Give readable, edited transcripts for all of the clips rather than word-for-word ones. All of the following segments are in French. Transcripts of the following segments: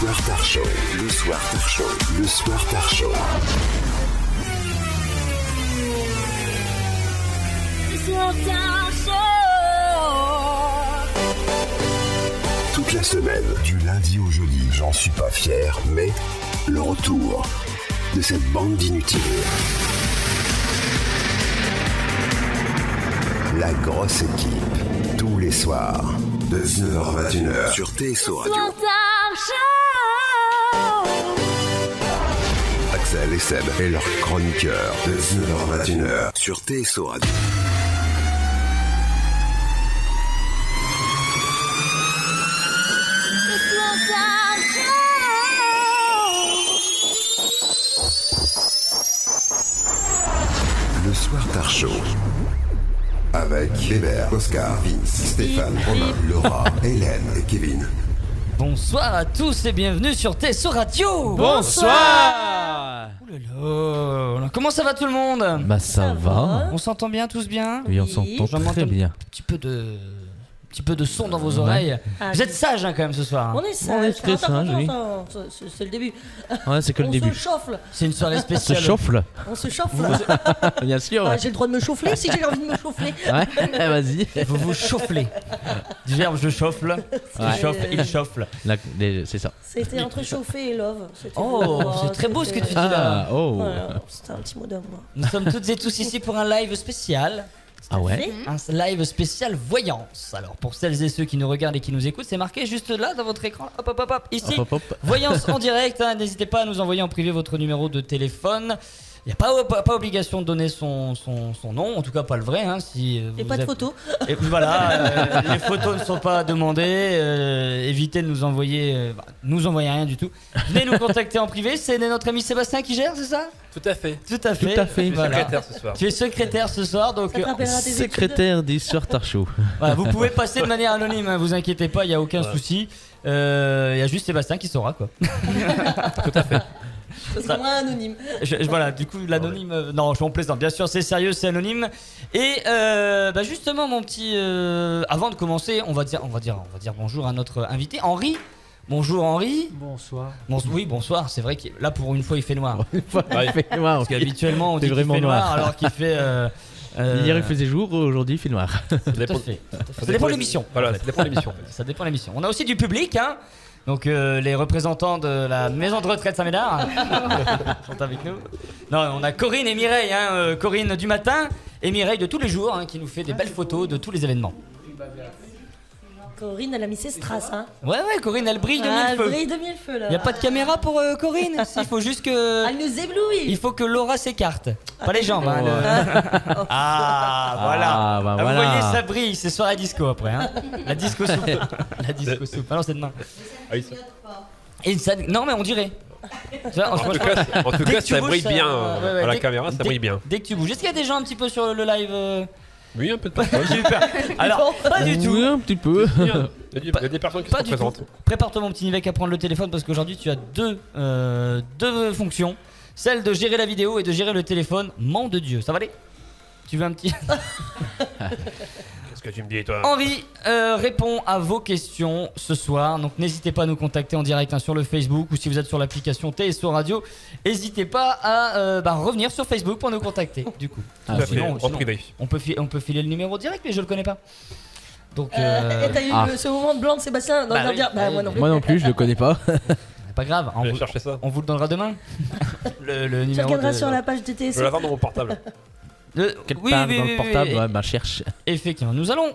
Soir Tar Show, le Soir Tar Show, le Soir Tar Show. Toute la semaine, du lundi au jeudi, j'en suis pas fier, mais le retour de cette bande d'inutiles. La grosse équipe, tous les soirs, de 19h à 21h, sur TSO Radio. Axel et Seb et leurs chroniqueurs, de 19h à 21h, sur TSO Radio. Le Soir Tar Show. Avec Hébert, Oscar, Vince, Stéphane, Romain, Laura, Hélène et Kevin. Bonsoir à tous et bienvenue sur TSO Radio. Bonsoir. Ouh là là. Comment ça va tout le monde? Bah ça va. On s'entend bien, tous bien? Oui, on s'entend très bien. Un petit peu de son dans vos oreilles. Vous êtes sages quand même ce soir. On est sage. On est très sages, oui. C'est le début. Ouais, c'est que le début. On se chauffe. C'est une soirée Se spéciale. chauffe. On se chauffe. Bien sûr. J'ai le droit de me chauffer si j'ai envie de me chauffer. Ouais, vas-y. Vous vous chaufflez. Du verbe je chauffe. Ouais. Il chauffe. C'est ça. C'était entre chauffer et love. Oh, c'est très beau ce que tu dis là. Ah, oh. Voilà, c'était un petit mot d'amour. Nous sommes toutes et tous ici pour un live spécial. Ah ouais. Un live spécial voyance. Alors pour celles et ceux qui nous regardent et qui nous écoutent, c'est marqué juste là dans votre écran. Hop hop hop hop. Ici. Hop, hop, hop. Voyance en direct. N'hésitez pas à nous envoyer en privé votre numéro de téléphone. Il n'y a pas obligation de donner son nom, en tout cas pas le vrai. Si Et vous pas de avez- photos. Et puis voilà, les photos ne sont pas demandées. Évitez de nous envoyer rien du tout. Venez nous contacter en privé. C'est notre ami Sébastien qui gère, c'est ça? Tout à fait. Tout à fait. Tout à fait. Voilà. Secrétaire ce soir. Tu es secrétaire ce soir, donc Ça te rappellera tes études. Secrétaire du Soir Tar Show. voilà, vous pouvez passer de manière anonyme. Vous inquiétez pas, il n'y a aucun Ouais. souci. Il y a juste Sébastien qui saura quoi. Tout à fait. Ce sera moins anonyme. Voilà, du coup l'anonyme. Non, je m'en plaisante. Bien sûr, c'est sérieux, c'est anonyme. Et justement, mon petit. Avant de commencer, on va dire bonjour à notre invité, Henri. Bonjour Henri. Bonsoir. Oui, bonsoir. C'est vrai que là, pour une fois, il fait noir. Parce qu'habituellement, on dit C'est qu'il vraiment fait noir, noir. alors qu'il fait. Hier il faisait jour, aujourd'hui il fait noir. Tout à fait. Ça dépend de l'émission. Voilà, ça dépend de l'émission. Ça dépend de l'émission. On a aussi du public, hein. Donc les représentants de la maison de retraite Saint-Médard sont avec nous. Non, on a Corinne et Mireille, hein, Corinne du matin et Mireille de tous les jours, hein, qui nous fait des belles photos de tous les événements. Corinne, elle a mis ses strass. Hein. Ouais, Corinne, elle brille de Ah, mille elle feux. brille de mille feux là. Il y a pas de caméra pour Corinne. Il faut juste que. Elle nous éblouit. Il faut que Laura s'écarte. Pas les jambes. Hein, Ah, voilà. Ah, bah Vous voilà. voyez, ça brille. C'est soirée disco après. Hein. La disco soupe. La disco soupe. Ah non, c'est demain. Ah oui, ça. Et ça... Non, mais on dirait. Tu vois, En tout cas, Dès que tu ça bouges, brille ça- bien. ouais, À la dès- caméra, ça dès- brille bien. Dès que tu bouges. Est-ce qu'il y a des gens un petit peu sur le live Oui, un peu de personnes. J'ai eu peur. Alors, pas du tout. Oui, un petit peu. Il y a des personnes qui Pas sont du tout. présentes. Prépare-toi mon petit Nivek à prendre le téléphone parce qu'aujourd'hui tu as deux fonctions. Celle de gérer la vidéo et de gérer le téléphone. Nom de Dieu, ça va aller? Tu veux un petit... Qu'est-ce que tu me dis, toi? Henri répond à vos questions ce soir. Donc n'hésitez pas à nous contacter en direct sur le Facebook ou si vous êtes sur l'application TSO Radio. N'hésitez pas à revenir sur Facebook pour nous contacter. Du coup, Ah, Tout à fait, sinon, en privé. on peut filer le numéro direct, mais je le connais pas. Donc, Et t'as eu ce moment de blanc de Sébastien dans Bah le oui. dire. Bah, moi non plus. Moi non plus, je le connais pas. pas grave. Je vais chercher ça. On vous le donnera demain. le Tu numéro regarderas de... sur la page de Je vais TSO. l'avoir dans mon portable. Quelle Oui, part oui, dans oui, le portable? oui. Ouais, bah cherche. Effectivement, nous allons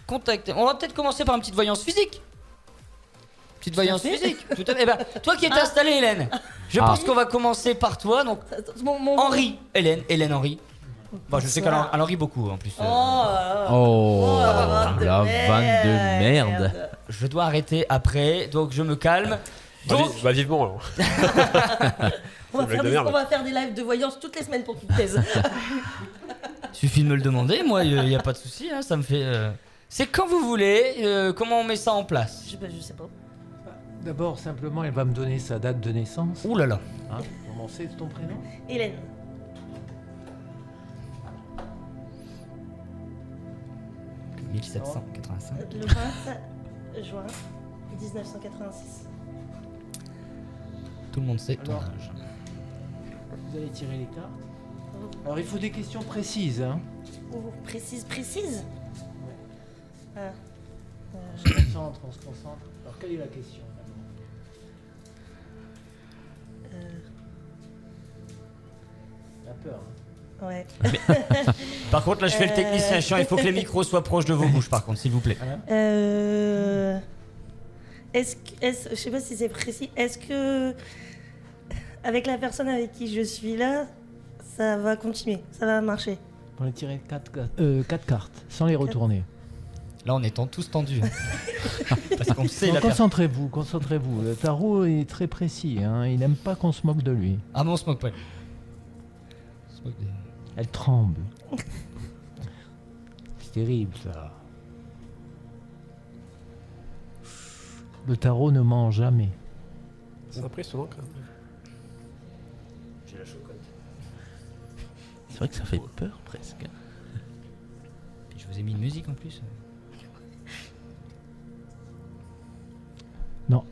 contacter. On va peut-être commencer par une petite voyance physique. Petite voyance fait. physique. Tout à fait. Eh ben, toi qui es installée, Hélène, je pense qu'on va commencer par toi. Donc, Henri, Hélène Henri. Bon, je sais qu'elle en rit beaucoup en plus. Oh, la la vanne de merde. Je dois arrêter après, donc je me calme. Donc, Bah, vivement alors. On va, C'est faire une blague de des, merde. on va faire des lives de voyance toutes les semaines pour qu'ils te taisent. suffit de me le demander. Moi, il n'y a pas de souci. Hein, ça me fait. C'est quand vous voulez. Comment on met ça en place? Je sais pas. D'abord, simplement, elle va me donner sa date de naissance. Ouh là là. Hein, comment c'est ton prénom? Hélène. « 1785. Le 20 juin 1986. Tout le monde sait ton Alors. âge. Vous allez tirer les cartes. Alors il faut des questions précises. Hein. Oh, précise. Ah. On se concentre. Alors quelle est la question d'abord La peur. Hein. Ouais. Par contre, là, je fais le technicien chiant. Il faut que les micros soient proches de vos bouches, par contre, s'il vous plaît. Je sais pas si c'est précis. Est-ce que avec la personne avec qui je suis là, ça va continuer, ça va marcher? On va tirer 4 cartes, sans les retourner. Là, on est tous tendus. Parce qu'on sait la personne. Concentrez-vous. Le tarot est très précis. Hein. Il n'aime pas qu'on se moque de lui. Ah, mais on se moque pas. On se moque des- Elle tremble. C'est terrible ça. Le tarot ne ment jamais. C'est impressionnant quand même. C'est vrai que ça fait peur presque. Puis je vous ai mis une musique en plus. Non.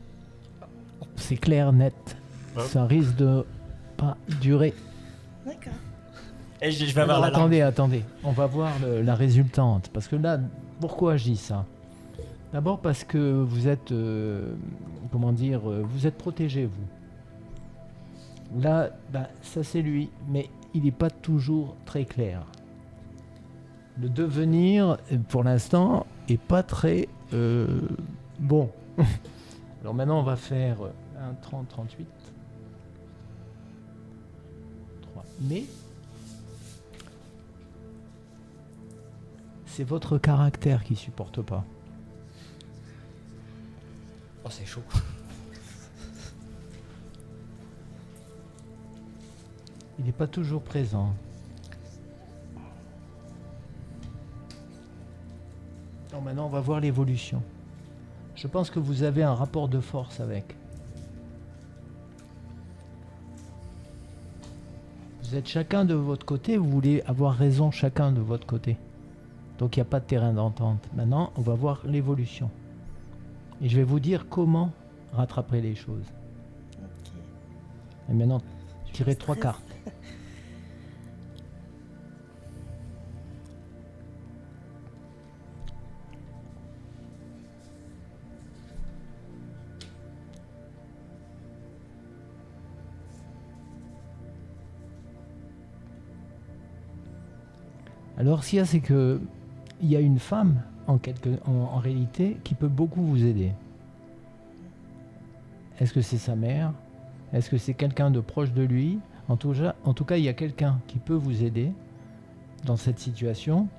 C'est clair, net. Hein Ça risque de pas durer. D'accord. Et je vais avoir Alors, la langue. attendez. On va voir la résultante. Parce que là, pourquoi je dis ça? D'abord parce que vous êtes, vous êtes protégé, vous. Là, ça c'est lui, mais il n'est pas toujours très clair. Le devenir, pour l'instant, est pas très bon. Alors maintenant, on va faire un 30, 38. 3. Mais c'est votre caractère qui supporte pas. Oh, c'est chaud. Il n'est pas toujours présent. Alors maintenant, on va voir l'évolution. Je pense que vous avez un rapport de force avec. Vous êtes chacun de votre côté, vous voulez avoir raison chacun de votre côté. Donc il n'y a pas de terrain d'entente. Maintenant, on va voir l'évolution. Et je vais vous dire comment rattraper les choses. Ok. Et maintenant, tirez stresse. 3 cartes. Alors, ce qu'il y a, c'est que il y a une femme, en réalité, qui peut beaucoup vous aider. Est-ce que c'est sa mère? Est-ce que c'est quelqu'un de proche de lui? En tout cas, il y a quelqu'un qui peut vous aider dans cette situation.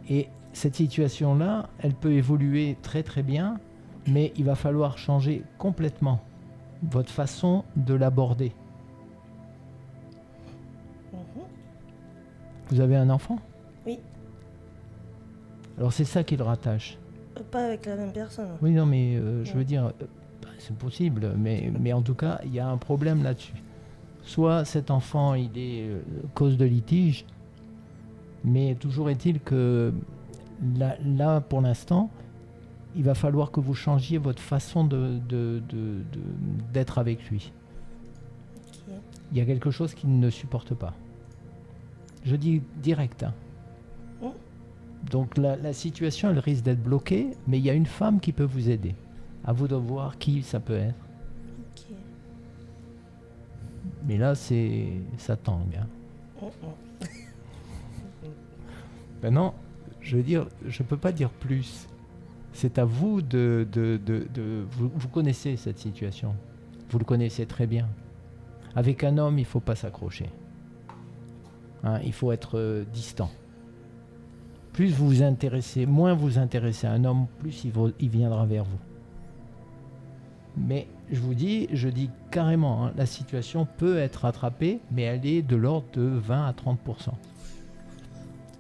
Et cette situation-là, elle peut évoluer très très bien, mais il va falloir changer complètement votre façon de l'aborder. Mhm. Vous avez un enfant? Oui. Alors c'est ça qui le rattache. Pas avec la même personne. Oui, non, mais je veux dire, c'est possible, mais en tout cas, il y a un problème là-dessus. Soit cet enfant, il est cause de litige, mais toujours est-il que là, pour l'instant, il va falloir que vous changiez votre façon d'être avec lui. Ok. Il y a quelque chose qu'il ne supporte pas. Je dis direct. Hein. Oh. Donc la situation, elle risque d'être bloquée, mais il y a une femme qui peut vous aider. À vous de voir qui ça peut être. Ok. Mais là, ça tangue. Hein. Oh, oh. Maintenant, je veux dire, je peux pas dire plus. C'est à vous vous connaissez cette situation. Vous le connaissez très bien. Avec un homme, il faut pas s'accrocher. Hein, il faut être distant. Plus vous vous intéressez, moins vous intéressez à un homme, plus il viendra vers vous. Mais je dis carrément, hein, la situation peut être rattrapée, mais elle est de l'ordre de 20 à 30%.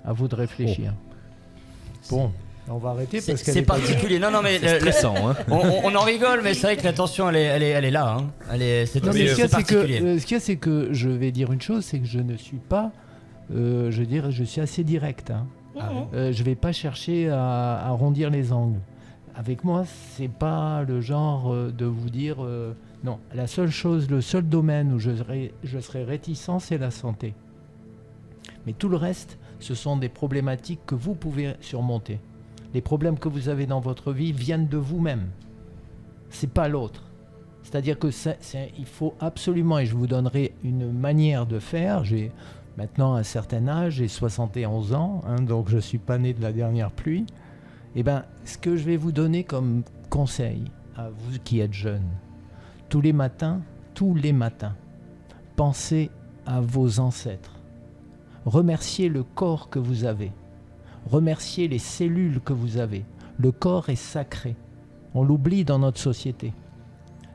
À vous de réfléchir. Bon, on va arrêter parce qu'elle C'est est pas particulier. Non, mais C'est stressant, hein. on en rigole, mais c'est vrai que la tension, elle est là. Hein. C'est Non, mais ce qu'il y a, c'est particulier. ce qu'il y a, c'est que je vais dire une chose, c'est que je ne suis pas, je suis assez direct. Hein. Mhm. Je vais pas chercher à arrondir les angles. Avec moi, c'est pas le genre de vous dire Non, la seule chose, le seul domaine où je serais réticent, c'est la santé. Mais tout le reste, ce sont des problématiques que vous pouvez surmonter. Les problèmes que vous avez dans votre vie viennent de vous-même. C'est pas l'autre. C'est-à-dire que il faut absolument, et je vous donnerai une manière de faire. J'ai maintenant un certain âge, j'ai 71 ans, donc je ne suis pas né de la dernière pluie. Eh bien, ce que je vais vous donner comme conseil à vous qui êtes jeunes, tous les matins, pensez à vos ancêtres. Remerciez le corps que vous avez. Remerciez les cellules que vous avez. Le corps est sacré. On l'oublie dans notre société.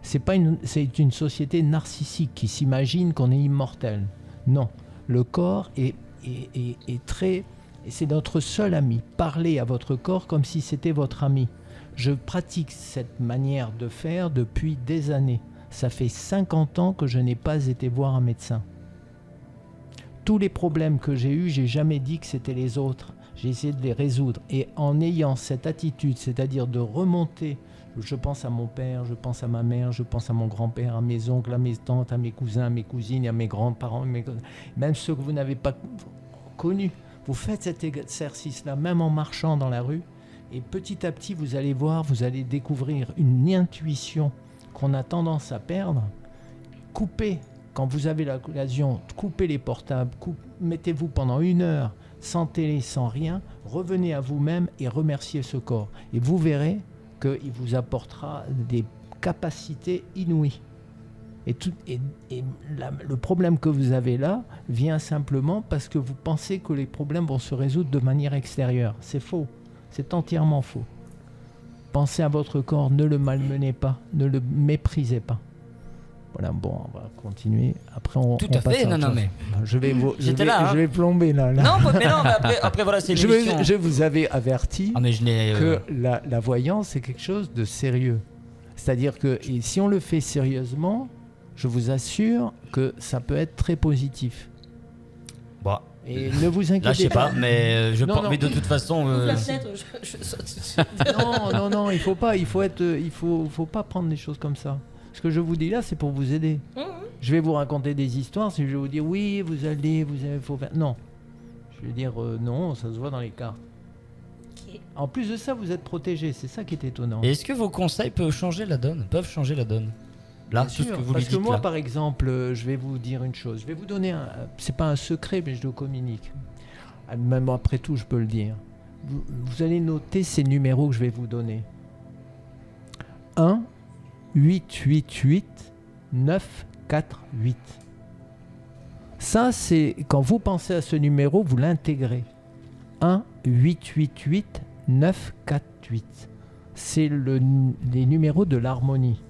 C'est une société narcissique qui s'imagine qu'on est immortel. Non, le corps est très... C'est notre seul ami. Parlez à votre corps comme si c'était votre ami. Je pratique cette manière de faire depuis des années. Ça fait 50 ans que je n'ai pas été voir un médecin. Tous les problèmes que j'ai eus, j'ai jamais dit que c'était les autres. J'ai essayé de les résoudre. Et en ayant cette attitude, c'est-à-dire de remonter, je pense à mon père, je pense à ma mère, je pense à mon grand-père, à mes oncles, à mes tantes, à mes cousins, à mes cousines, à mes grands-parents, même ceux que vous n'avez pas connus. Vous faites cet exercice-là, même en marchant dans la rue, et petit à petit, vous allez voir, vous allez découvrir une intuition qu'on a tendance à perdre. Coupez, quand vous avez l'occasion, coupez les portables, mettez-vous pendant 1 heure, sans télé, sans rien, revenez à vous-même et remerciez ce corps. Et vous verrez qu'il vous apportera des capacités inouïes. Le problème que vous avez là vient simplement parce que vous pensez que les problèmes vont se résoudre de manière extérieure. C'est faux. C'est entièrement faux. Pensez à votre corps, ne le malmenez pas, ne le méprisez pas. Voilà, bon, on va continuer. Après, on Tout à fait, non, mais... Je vais plomber là. Non, mais après voilà, c'est l'émission. Je vous avais averti que la voyance, c'est quelque chose de sérieux. C'est-à-dire que si on le fait sérieusement, je vous assure que ça peut être très positif. Bon. Et ne vous inquiétez là, je sais pas, mais mais de toute façon. La fenêtre, je saute. Non, il faut pas prendre des choses comme ça. Ce que je vous dis là, c'est pour vous aider. Je vais vous raconter des histoires, si je vais vous dire oui, faut faire. Non. Je vais dire non, ça se voit dans les cartes. Okay. En plus de ça, vous êtes protégé, c'est ça qui est étonnant. Et est-ce que vos conseils peuvent changer la donne? Là, bien sûr, ce que vous parce lui dites, que moi, là. par exemple, je vais vous dire une chose. Je vais vous donner c'est pas un secret, mais je le communique. Même après tout, je peux le dire. Vous allez noter ces numéros que je vais vous donner. 1 888 948. Ça, c'est quand vous pensez à ce numéro, vous l'intégrez. 1 888 948. C'est les numéros de l'harmonie.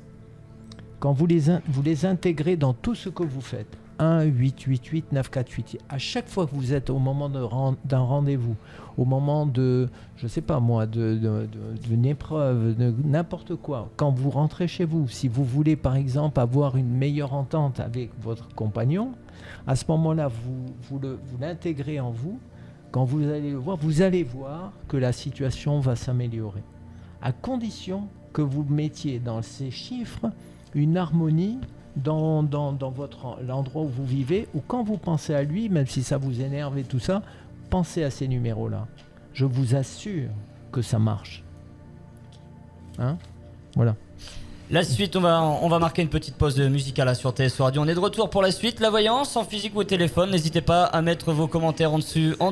Quand vous les intégrez dans tout ce que vous faites, 1 888 948, à chaque fois que vous êtes au moment d'un rendez-vous, au moment de, je sais pas moi, d'une épreuve, de n'importe quoi, quand vous rentrez chez vous, si vous voulez par exemple avoir une meilleure entente avec votre compagnon, à ce moment-là, vous l'intégrez en vous. Quand vous allez le voir, vous allez voir que la situation va s'améliorer. À condition que vous mettiez dans ces chiffres une harmonie dans l'endroit où vous vivez, ou quand vous pensez à lui, même si ça vous énerve et tout ça, pensez à ces numéros-là. Je vous assure que ça marche. Voilà. La suite, on va marquer une petite pause musicale là sur TSO Radio. On est de retour pour la suite. La voyance, en physique ou au téléphone. N'hésitez pas à mettre vos commentaires en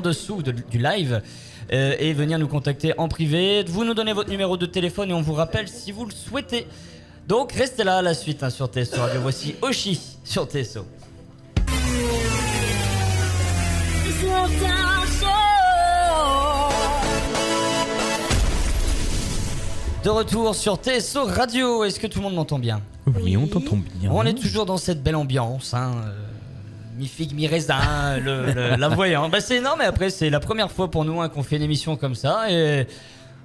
dessous du live et venir nous contacter en privé. Vous nous donnez votre numéro de téléphone et on vous rappelle si vous le souhaitez. Donc restez là à la suite sur TSO Radio. Voici Oshi sur TSO. De retour sur TSO Radio. Est-ce que tout le monde m'entend bien? Oui, on t'entend bien. On est toujours dans cette belle ambiance, mi-figue, mi-raisin, la voyante. Non, mais après, c'est la première fois pour nous qu'on fait une émission comme ça. Et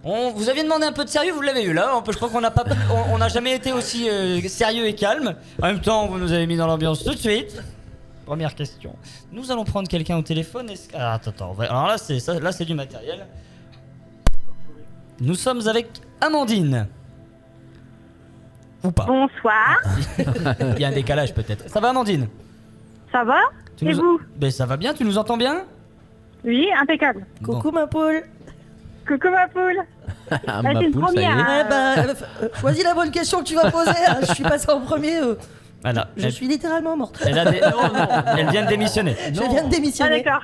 vous aviez demandé un peu de sérieux, vous l'avez eu là. Je crois qu'on n'a jamais été aussi sérieux et calme. En même temps, vous nous avez mis dans l'ambiance tout de suite. Première question. Nous allons prendre quelqu'un au téléphone. Attends. Alors là, c'est du matériel. Nous sommes avec Amandine. Ou pas. Bonsoir. Il y a un décalage peut-être. Ça va Amandine? Ça va? Et vous? Ben ça va bien, tu nous entends bien? Oui, impeccable. Coucou ma poule. Coucou ma poule. Ah, Bah, ma c'est une poule, ça y est. première. Choisis la bonne question que tu vas poser. Hein. Je suis passé en premier. Voilà. Je suis littéralement morte. Elle, elle vient de démissionner. Je viens de Ah démissionner. d'accord.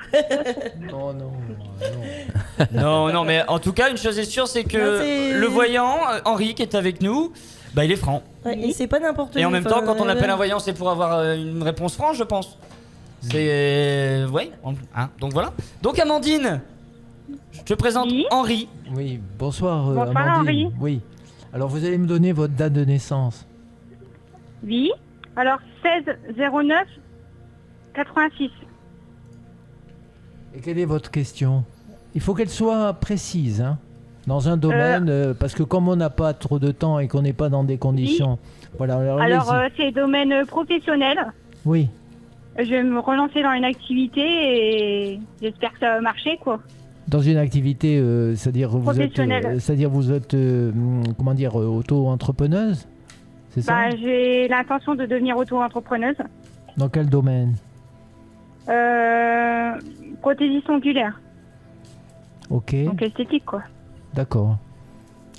Non, mais en tout cas, une chose est sûre, c'est que Non, c'est- le voyant, Henri, qui est avec nous, bah il est franc. Ouais, et c'est pas n'importe Et en où, même enfin, temps, quand on appelle un voyant, c'est pour avoir une réponse franche, je pense. C'est... ouais, hein, donc voilà. Donc Amandine, je te présente Oui. Henri. Oui, bonsoir, Bonsoir, Amandine. Henri. Oui. Alors, vous allez me donner votre date de naissance. Oui. Alors 16-09 86. Et quelle est votre question? Il faut qu'elle soit précise, hein, dans un domaine, parce que comme on n'a pas trop de temps et qu'on n'est pas dans des conditions... Voilà, Alors allez-y. c'est domaine professionnel. Oui, Je vais me relancer dans une activité et j'espère que ça va marcher quoi. dans une activité, c'est-à-dire vous êtes, Professionnelle. comment dire, auto-entrepreneuse, c'est ça? Bah, j'ai l'intention de devenir auto-entrepreneuse. Dans quel domaine? Prothésiste ongulaire. Ok, Donc esthétique quoi. d'accord.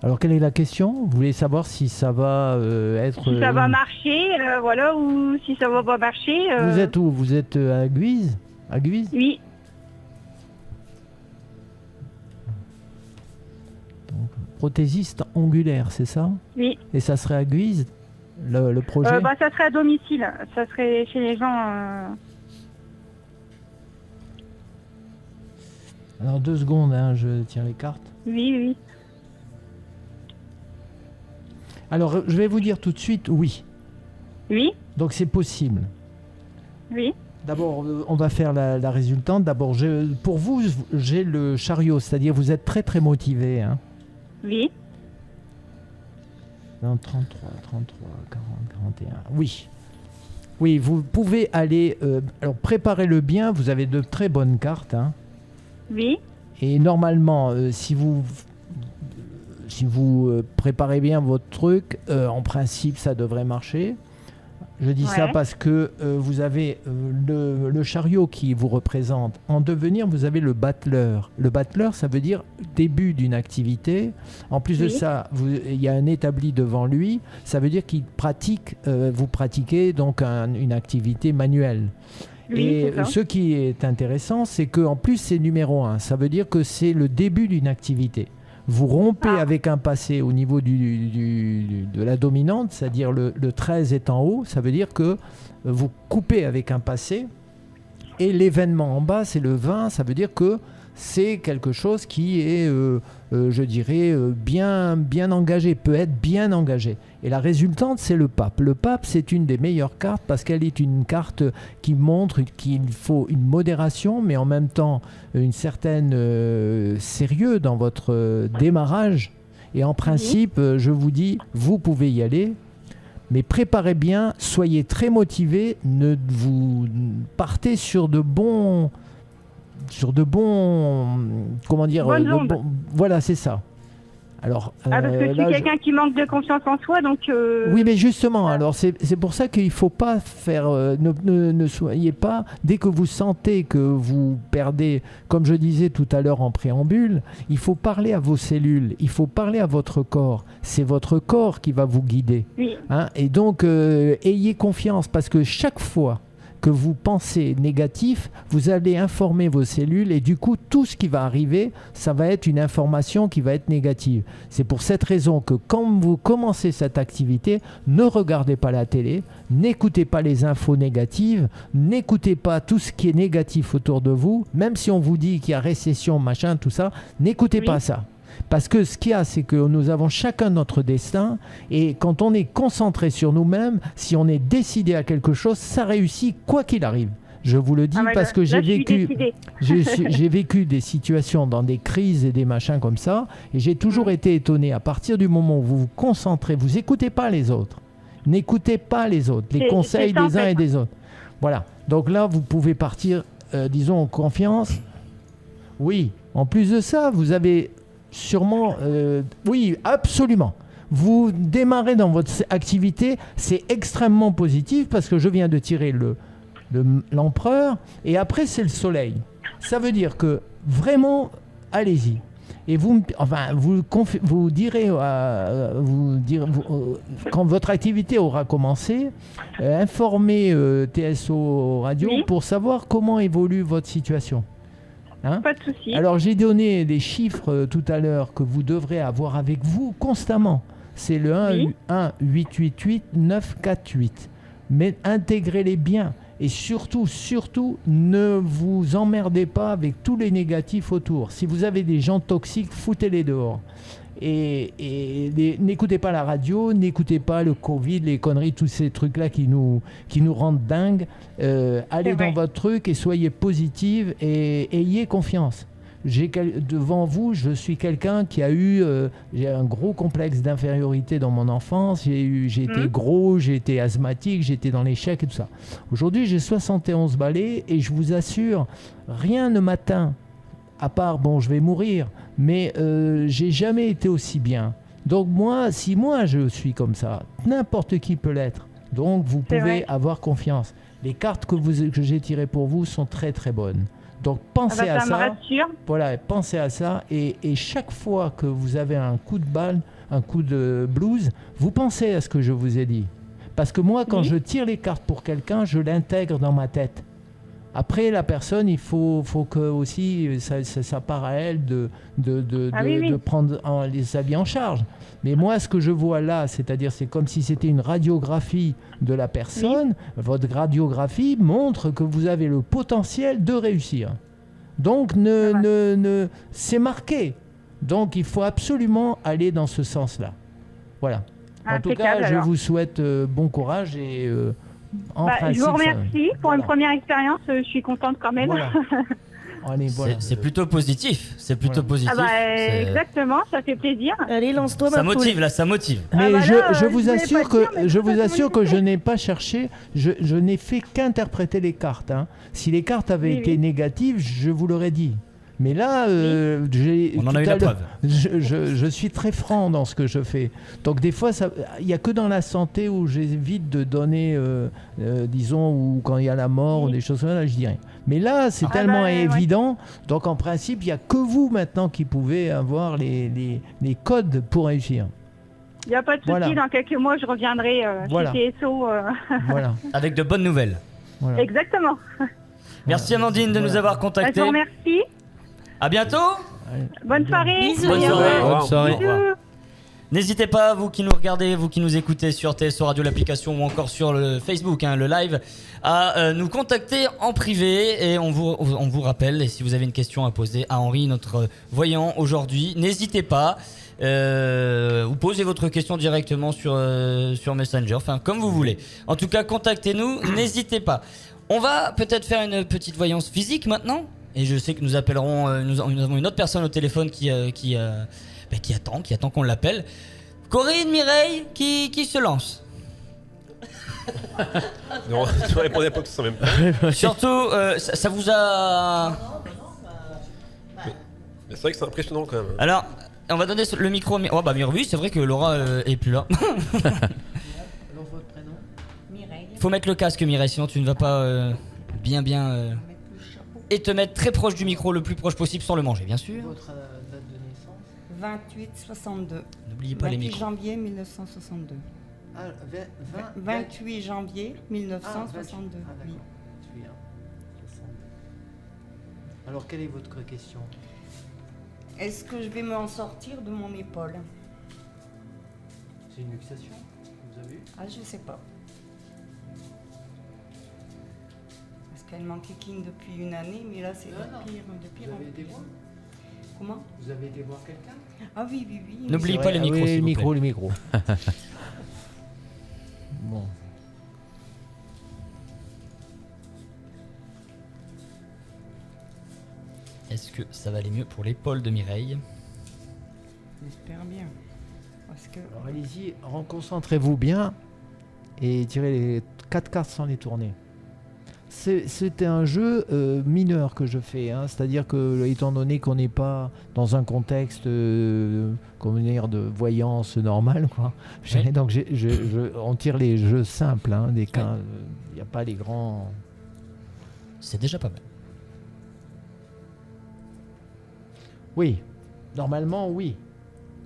Alors quelle est la question? Vous voulez savoir si ça va être... Si ça va marcher, voilà, ou si ça va pas marcher. Vous êtes où? Vous êtes à Guise? À Guise? Oui. Prothésiste ongulaire, c'est ça? Oui. Et ça serait à Guise, le projet? Bah, ça serait à domicile. Ça serait chez les gens. Alors 2 secondes, hein, je tiens les cartes. Oui, oui. Alors je vais vous dire tout de suite oui. Oui, Donc c'est possible. oui. D'abord, on va faire la résultante. D'abord, pour vous, j'ai le chariot, c'est-à-dire vous êtes très très motivé. Hein. Oui. Non, 33, 40, 41. Oui. Oui, vous pouvez aller... alors préparez-le bien, vous avez de très bonnes cartes. Hein. Oui. Et normalement, si vous préparez bien votre truc, en principe, ça devrait marcher. Je dis ça Ouais. parce que vous avez le chariot qui vous représente. En devenir, vous avez le battleur. Le battleur, ça veut dire début d'une activité. En plus de Oui. ça, il y a un établi devant lui. Ça veut dire qu'il pratique, vous pratiquez donc une activité manuelle. Oui, Et c'est ça. ce qui est intéressant, c'est qu'en plus, c'est numéro 1. Ça veut dire que c'est le début d'une activité. Vous rompez avec un passé au niveau de la dominante, c'est-à-dire le 13 est en haut. Ça veut dire que vous coupez avec un passé. Et l'événement en bas, c'est le 20. Ça veut dire que c'est quelque chose qui est, je dirais, bien engagé, peut être bien engagé. Et la résultante, c'est le pape. Le pape, c'est une des meilleures cartes parce qu'elle est une carte qui montre qu'il faut une modération, mais en même temps une certaine sérieux dans votre démarrage. Et en principe, je vous dis, vous pouvez y aller. Mais préparez bien, soyez très motivés, partez sur de bons, comment dire, Bonnes ondes. voilà, c'est ça. Alors, Ah, parce que je suis là, quelqu'un qui manque de confiance en soi, donc. oui, mais justement, alors c'est pour ça qu'il ne faut pas faire, ne soyez pas, dès que vous sentez que vous perdez, comme je disais tout à l'heure en préambule, il faut parler à vos cellules, il faut parler à votre corps. C'est votre corps qui va vous guider. Oui. Hein, et donc, ayez confiance parce que chaque fois que vous pensez négatif, vous allez informer vos cellules et du coup, tout ce qui va arriver, ça va être une information qui va être négative. C'est pour cette raison que quand vous commencez cette activité, ne regardez pas la télé, n'écoutez pas les infos négatives, n'écoutez pas tout ce qui est négatif autour de vous, même si on vous dit qu'il y a récession, machin, tout ça, n'écoutez pas ça. Parce que ce qu'il y a, c'est que nous avons chacun notre destin et quand on est concentré sur nous-mêmes, si on est décidé à quelque chose, ça réussit quoi qu'il arrive. Je vous le dis parce que j'ai vécu des situations dans des crises et des machins comme ça et j'ai toujours été étonné à partir du moment où vous vous concentrez, vous n'écoutez pas les autres. N'écoutez pas les autres, les conseils des uns et des autres. Voilà. Donc là, vous pouvez partir, disons, en confiance. Oui. En plus de ça, vous avez... Sûrement, oui, absolument. Vous démarrez dans votre activité, c'est extrêmement positif parce que je viens de tirer l'empereur et après c'est le soleil. Ça veut dire que vraiment, allez-y. Et vous direz, quand votre activité aura commencé, informez TSO Radio pour savoir comment évolue votre situation. Hein? Pas de souci. Alors j'ai donné des chiffres tout à l'heure que vous devrez avoir avec vous constamment. C'est le 1-888-948. Mais intégrez-les bien. Et surtout, ne vous emmerdez pas avec tous les négatifs autour. Si vous avez des gens toxiques, foutez-les dehors. Et n'écoutez pas la radio, n'écoutez pas le Covid, les conneries, tous ces trucs-là qui nous rendent dingues. Allez dans votre truc et soyez positive et ayez confiance. Devant vous, je suis quelqu'un qui a eu j'ai un gros complexe d'infériorité dans mon enfance. J'ai été gros, j'ai été asthmatique, j'étais dans l'échec et tout ça. Aujourd'hui, j'ai 71 balais et je vous assure, rien ne m'atteint. À part, je vais mourir, mais j'ai jamais été aussi bien. Donc si moi je suis comme ça, n'importe qui peut l'être. Donc vous pouvez avoir confiance. Les cartes que j'ai tirées pour vous sont très très bonnes. Donc pensez à ça. Me rassure. Voilà, pensez à ça et chaque fois que vous avez un coup de balle, un coup de blues, vous pensez à ce que je vous ai dit. Parce que moi, quand je tire les cartes pour quelqu'un, je l'intègre dans ma tête. Après, la personne, il faut que aussi ça part à elle de prendre les habits en charge. Mais moi, ce que je vois là, c'est-à-dire c'est comme si c'était une radiographie de la personne. Votre radiographie montre que vous avez le potentiel de réussir. Donc, c'est marqué. Donc, il faut absolument aller dans ce sens-là. Voilà. En tout cas, je vous souhaite bon courage et... je vous remercie pour une première expérience. Je suis contente quand même. Voilà. Allez, c'est plutôt positif. C'est plutôt positif. Exactement, ça fait plaisir. Allez, lance-toi. Ça motive, là, ça motive. Mais je vous assure que je n'ai pas cherché. Je n'ai fait qu'interpréter les cartes. Hein. Si les cartes avaient été négatives, je vous l'aurais dit. Mais là, on en a eu la preuve. Je suis très franc dans ce que je fais. Donc des fois, il n'y a que dans la santé où j'évite de donner, disons, ou quand il y a la mort ou des choses comme ça, je dis rien. Mais là, c'est tellement évident. Donc en principe, il n'y a que vous maintenant qui pouvez avoir les codes pour réussir. Il n'y a pas de souci. Dans quelques mois, je reviendrai chez TSO. Voilà. Avec de bonnes nouvelles. Voilà. Exactement. Merci Amandine de nous avoir contactés. Je vous remercie. À bientôt. Bonne soirée. Bisous. Bonne soirée. N'hésitez pas, vous qui nous regardez, vous qui nous écoutez sur TSO Radio, l'application ou encore sur le Facebook, le live, à nous contacter en privé et on vous rappelle, et si vous avez une question à poser à Henri, notre voyant aujourd'hui, n'hésitez pas. Ou posez votre question directement sur Messenger, enfin comme vous voulez. En tout cas, contactez-nous, n'hésitez pas. On va peut-être faire une petite voyance physique maintenant. Et je sais que nous appellerons, nous avons une autre personne au téléphone qui attend qu'on l'appelle. Corinne, Mireille, qui se lance. Non, tu répondais pas que ça même pas. Surtout, ça vous a... Mais c'est vrai que c'est impressionnant quand même. Alors, on va donner le micro. Oh bah oui, c'est vrai que Laura est plus là. Alors votre prénom? Mireille. Faut mettre le casque, Mireille, sinon tu ne vas pas bien. Et te mettre très proche du micro, le plus proche possible, sans le manger, bien sûr. Votre date de naissance? 28-62. N'oubliez pas les 28 micros. janvier 1962. Ah, 28 janvier 1962. Oui. Alors, quelle est votre question? Est-ce que je vais m'en sortir de mon épaule? C'est une luxation, vous avez vu? Ah, je sais pas. Parce qu'elle m'en kikine depuis une année, mais là c'est de pire Vous en avez été pire. voir? Comment? Vous avez été voir quelqu'un? Ah oui. N'oubliez pas les micros, s'il vous plaît. les micros. Bon. Est-ce que ça va aller mieux pour l'épaule de Mireille? J'espère bien. Parce que... Alors allez-y, concentrez-vous bien et tirez les 4 cartes sans les tourner. C'était un jeu mineur que je fais, hein. C'est-à-dire que, étant donné qu'on n'est pas dans un contexte comment dire, de voyance normale, quoi. Oui. Donc on tire les jeux simples, hein, il n'y a pas les grands. C'est déjà pas mal. Oui, normalement oui.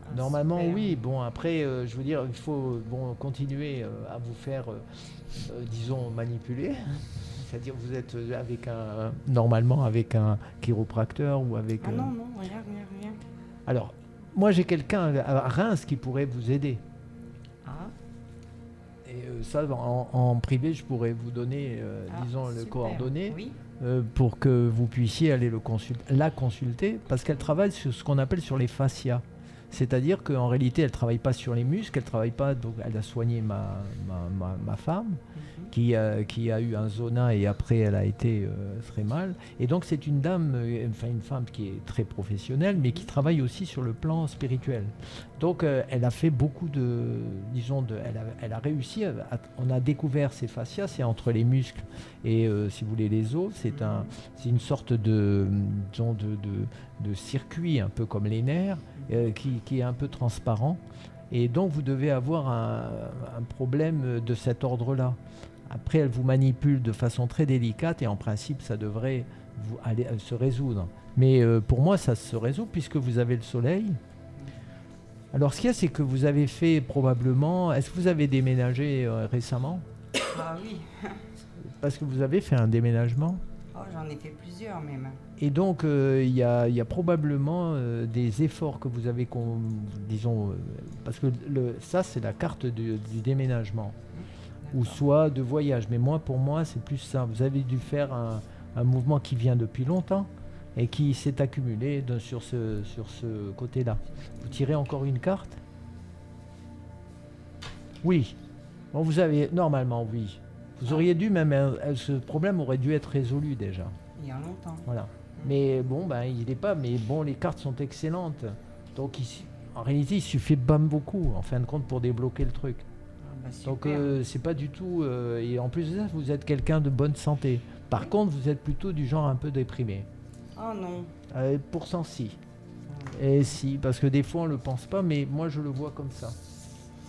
Ah, Normalement super. oui. Bon après, je veux dire, il faut continuer à vous faire, disons, manipuler. C'est-à-dire vous êtes normalement avec un chiropracteur ou avec... Ah non, non, rien. Alors, moi j'ai quelqu'un à Reims qui pourrait vous aider. Ah, Et ça, en privé, je pourrais vous donner, disons, le super. coordonnées Oui. pour que vous puissiez aller la consulter, parce qu'elle travaille sur ce qu'on appelle sur les fascias. C'est-à-dire qu'en réalité, elle ne travaille pas sur les muscles, elle travaille pas. Donc, elle a soigné ma femme, qui a eu un zona et après, elle a été très mal. Et donc, c'est une dame, enfin une femme qui est très professionnelle, mais qui travaille aussi sur le plan spirituel. Donc, elle a fait beaucoup disons, elle a réussi. On a découvert ces fascias, c'est entre les muscles et, si vous voulez, les os. C'est une sorte disons, de circuit, un peu comme les nerfs, qui est un peu transparent. Et donc, vous devez avoir un problème de cet ordre-là. Après, elle vous manipule de façon très délicate et en principe, ça devrait aller se résoudre. Mais pour moi, ça se résout puisque vous avez le soleil. Alors, ce qu'il y a, c'est que vous avez fait probablement... Est-ce que vous avez déménagé récemment? Ah oui. Parce que vous avez fait un déménagement. Oh, j'en ai fait plusieurs même. Et donc, il y a probablement des efforts que vous avez, disons... parce que ça, c'est la carte du déménagement. Ou soit de voyage. Mais pour moi, c'est plus ça. Vous avez dû faire un mouvement qui vient depuis longtemps et qui s'est accumulé sur ce côté-là. Vous tirez encore une carte? Oui. Bon, vous avez... Normalement, oui. Vous auriez dû même... ce problème aurait dû être résolu déjà. Il y a longtemps. Voilà. Mais bon, il n'est pas... Mais bon, les cartes sont excellentes. Donc, en réalité, il suffit de beaucoup, en fin de compte, pour débloquer le truc. Ah, bah, super. Donc c'est pas du tout... et en plus de ça, vous êtes quelqu'un de bonne santé. Par contre, vous êtes plutôt du genre un peu déprimé. Oh non. Pourtant si. Et si, parce que des fois on le pense pas, mais moi je le vois comme ça.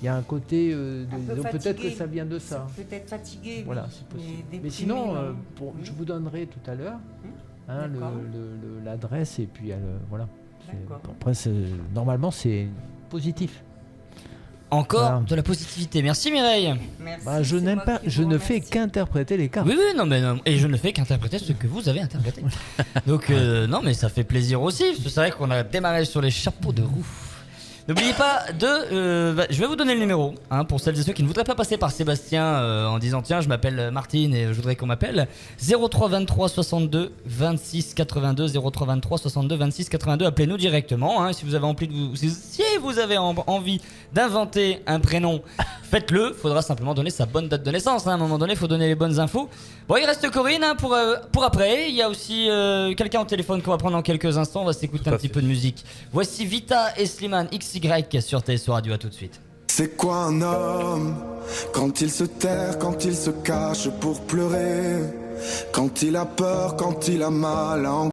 Il y a un côté... Un peu donc peut-être que fatigué. ça vient de ça. Peut-être fatigué. Voilà, oui, c'est possible. mais Mais déprimé, sinon, non. je vous donnerai tout à l'heure D'accord. l'adresse et puis voilà. D'accord. Après, normalement c'est positif. Encore Voilà. de la positivité. Merci Mireille. Merci, Je c'est n'aime moi pas, qui je vous ne fais remercie. qu'interpréter les cartes. Oui, non, mais non. Et je ne fais qu'interpréter ce que vous avez interprété. Donc, non, mais ça fait plaisir aussi. Parce que c'est vrai qu'on a démarré sur les chapeaux de roue. N'oubliez pas je vais vous donner le numéro pour celles et ceux qui ne voudraient pas passer par Sébastien en disant tiens je m'appelle Martine et je voudrais qu'on m'appelle. 03 23 62 26 82 03 23 62 26 82. Appelez-nous directement si vous avez envie d'inventer un prénom, faites-le. Faudra simplement donner sa bonne date de naissance. À un moment donné, il faut donner les bonnes infos. Bon, il reste Corinne pour après. Il y a aussi quelqu'un au téléphone qu'on va prendre dans quelques instants. On va s'écouter un petit peu de musique. Voici Vita et Slimane XY sur TSO Radio. À tout de suite. C'est quoi un homme? Quand il se terre, quand il se cache pour pleurer, quand il a peur, quand il a mal à